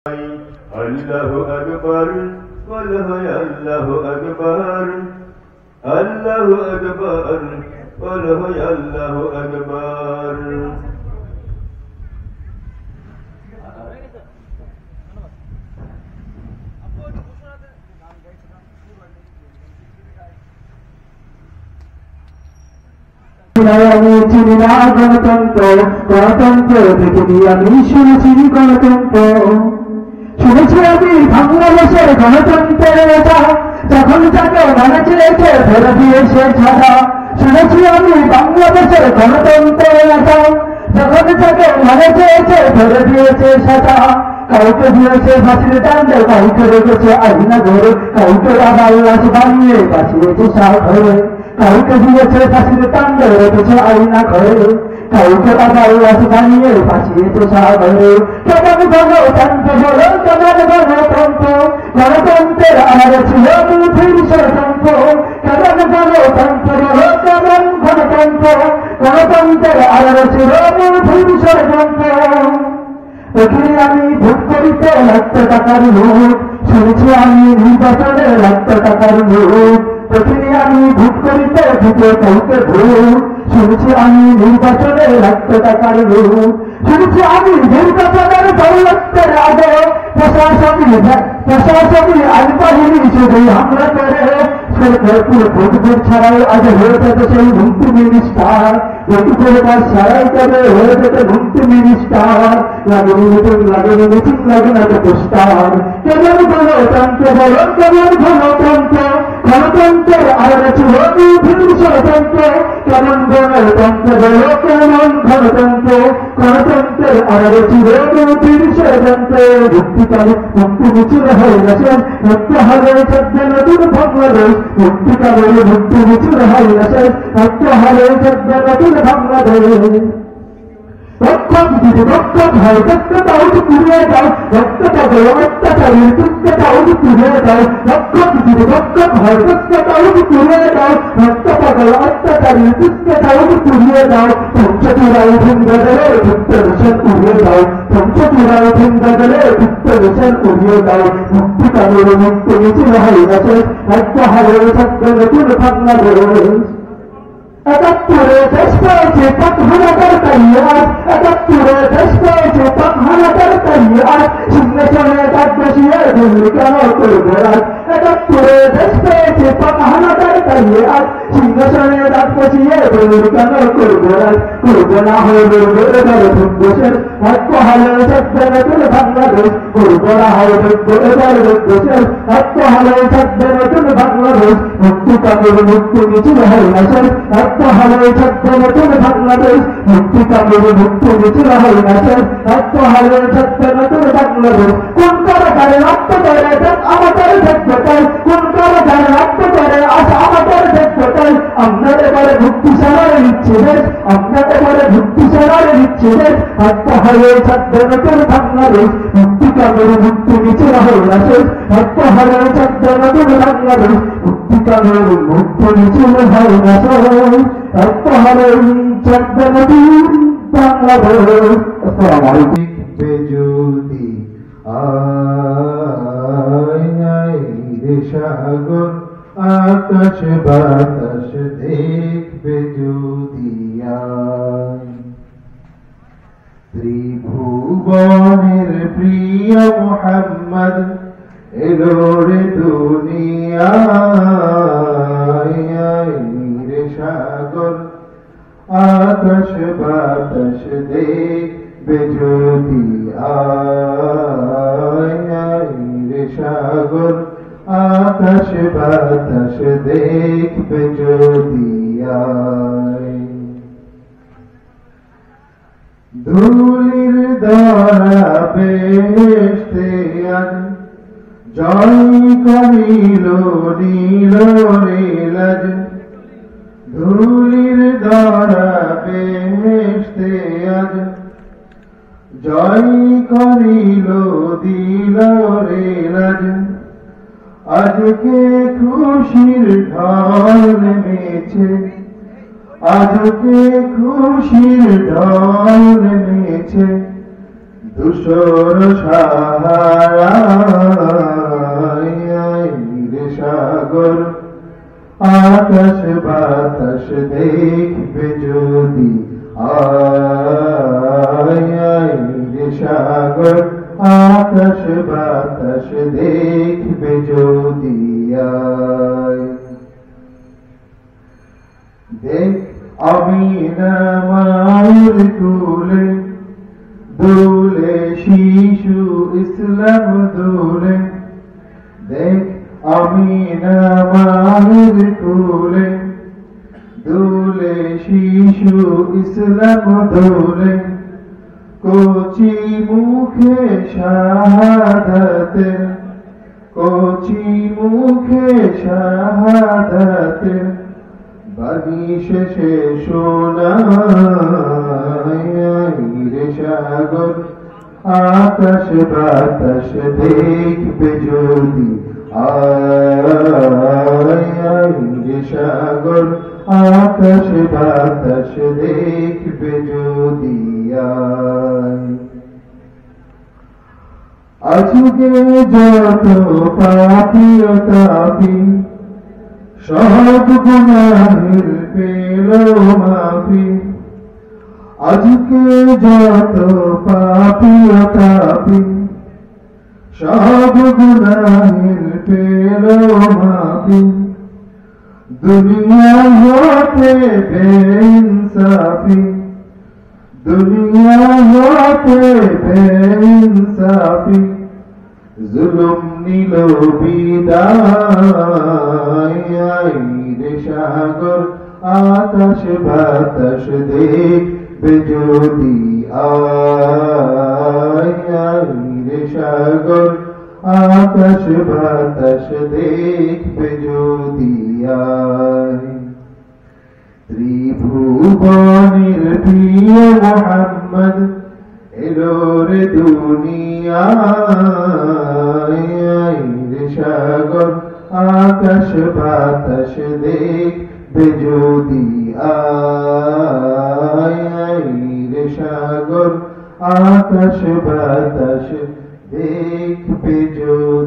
আল্লাহু আকবার বলো আল্লাহু আকবার আল্লাহু আকবার বলো আল্লাহু আকবার। আমি চিনি না গণতন্ত্র, গণতন্ত্র পৃথিবী আমি শুনেছি গণতন্ত্র, শুনেছি আমি বাংলাদেশের গণতন্ত্রের নেতা, যখন তাকে মানে চেয়েছে ধরে দিয়েছে ছাড়া। শুনেছি আমি বাংলাদেশের গণতন্ত্রের নেতা, যখন তাকে মানে চেয়েছে ধরে দিয়েছে সাজা। কাউকে দিয়েছে ফাঁসির দণ্ড, কাউকে রেখেছে আইনা ঘরে, কাউকে আবার লাশ বানিয়ে বাঁচিয়েছে সাগরে। কাউকে দিয়েছে ফাঁসির দণ্ড, রেখেছে আইনা ঘরে, কাউকে আবার লাশ বানিয়ে বাঁচিয়েছে সাগরে। কেমন গণতন্ত্র হলো, কেমন গণতন্ত্র, গণতন্ত্রের আর ছিল পৃথিবীর ষড়যন্ত্র। কেমন গণতন্ত্র হলো, কেমন গণতন্ত্র, গণতন্ত্রের আর ছিল পৃথিবীর ষড়যন্ত্র। ওখানে আমি ভোট করিতে লাখো টাকার নোট, শুনেছি আমি নির্বাচনে লাখো টাকার নোট। ওখানে আমি ভোট করিতে দিতে কাউকে ভোট, শুনেছি আমি নির্বাচনে লাখো টাকার নোট। শুনেছি আমি নির্বাচনের দৌলতের আগে প্রশাসনী আইন বাহিনী শুধু হামলা করে। সরকারপুর ভোট ছাড়াই আজ হয়ে যেতে সেই মন্ত্রী মিনিস্টার, ভোট ছাড়াই তবে হয়ে যেতে মন্ত্রী মিনিস্টার। লাগেনি মিটিং, লাগেনি মিটিং, লাগে না তো পোস্টার। কেমন গণতন্ত্র বলো, কেমন গণতন্ত্র, গণতন্ত্রের আর ছিল পৃথিবীর ষড়যন্ত্র। কেমন গণতন্ত্র বলো, কেমন গণতন্ত্র, গণতন্ত্রের আর ছিল পৃথিবীর ষড়যন্ত্র। মুক্তিকালে মুক্তি মিছিল হয়ে গেছেন, মুক্ত হবে চোদ্দ নতুন বাংলাদেশ। মুক্তিকালে মুক্তি মিছিল হয়ে গেছেন, মুক্ত হবে চোদ্দ নতুন বাংলাদেশ। রক্ষক যদি রক্ষক হয়, রক্তটাও পুড়িয়ে দাও, রক্তটা বলো অত্যাচারীর তুচ্ছটাও পুড়িয়ে দাও। রক্ষক যদি রক্ষক হয়, রক্তটাও পুড়িয়ে দাও, রক্তটা বলো অত্যাচারীর তুচ্ছটাও পুড়িয়ে দাও। পঞ্চচূড়ায় ভেঙ্গে গেলে ভুক্ত মিশন উড়িয়ে দাও, পঞ্চচূড়ায় ভেঙ্গে গেলে ভুক্ত মিশন উড়িয়ে দাও। মুক্তিকালের মুক্তি মিছিল হয়ে গেছে, রক্ত হারের সত্য নতুন বাংলাদেশ। একাত্তরে দেশ পেয়েছে পাক হানাদার কাইয়ার, একাত্তরে দেশ পেয়েছে পাক হানাদার কাইয়ার। সিংহাসনে দাঁত বসিয়ে দিল্লি কেন করবে রাত, একাত্তরে দেশ পেয়েছে পাক হানাদার কাইয়ার। সিংহাসনে দাঁত বসিয়ে দিল্লি কেন করবে রাত, করবে না হয়ে বলবে এবার ভোট বসের। রক্ত হালে সত্য নতুন বাংলাদেশ, করবে না হয়ে বলবে এবার ভোট বসের। রক্ত হালে সত্য নতুন বাংলাদেশ। মুক্তিকালের মুক্তি মিছিল হয়ে গেছে, রক্ত হালে সত্য নতুন বাংলাদেশ। মুক্তিকালের মুক্তি মিছিল হয়ে গেছে, রক্ত হালে সত্য নতুন বাংলাদেশ। কোন কারাগারে রক্ত করে আমাদের দেখতে চাই, কোন কারাগারে রক্ত করে আশা আমাদের দেখতে চাই। আমরা এবারে মুক্তি সারারে নিচ্ছি দেশ, আমরা এবারে মুক্তি সারারে নিচ্ছি দেশ। রক্ত হালে সত্য নতুন বাংলাদেশ। মুক্তিকালের মুক্তি মিছিল হয়ে গেছে, রক্ত হালে সত্য নতুন বাংলাদেশ। মুক্তিকালের মুক্তি মিছিল হয়ে গেছে, রক্ত হালে সত্য নতুন বাংলাদেশ। আসসালামু আলাইকুম। যদি আয় রে সাগর আকাশ বাতাস দেখবে যদি আয়। ত্রিভুবনের প্রিয় মুহাম্মদ এলো রে দুনিয়ায়। রে সাগর আকাশ বাতাস দেখবে যদি আয়। রে সাগর আকাশ বাতাস দেখবে যদি আয়। ধুলির দ্বারা বেহেশতে আজ জয় করিল নীল নীলাজ। ধুলির দ্বারা বেহেশতে আজ জয় করিল দিল রেলাজ। আজকে খুশির ঢল নেমেছে, আজকে খুশির ঢল নেমেছে। ধূসর সাহারায় রে সাগর আকাশ বাতাস দেখবে যদি রে সাগর আকাশ বাতাস দেখবে যদি দেখ আমিনা মায়ের কোলে দোলে শিশু ইসলাম দোলে দেখ আমিনা মায়ের কোলে দোলে শিশু ইসলাম দোলে কচি মুখে শাহাদাতে কচি মুখে শাহাদাতে বাণী শেষে শোনায় রে সাগর আকাশ বাতাস দেখবে যদি রে সাগর আকাশ বাতাস দেখবে যদি আজকে যত পাপি ও তাপি সব গুনাহের পেল মাফি আজকে যত পাপি ও তাপি সব গুনাহের পেল মাফি দুনিয়া হতে বেইনসাফি দুনিয়া হতে বেইনসাফি জুলুম নিল বিদায় রে সাগর আকাশ বাতাস দেখবে যদি রে সাগর আকাশ বাতাস দেখবে যদি ত্রিভুবনের প্রিয় মোহাম্মদ এলো রে দুনিয়ায় রে সাগর আকাশ বাতাস দেখবে যদি রে সাগর আকাশ বাতাস দেখবে যদি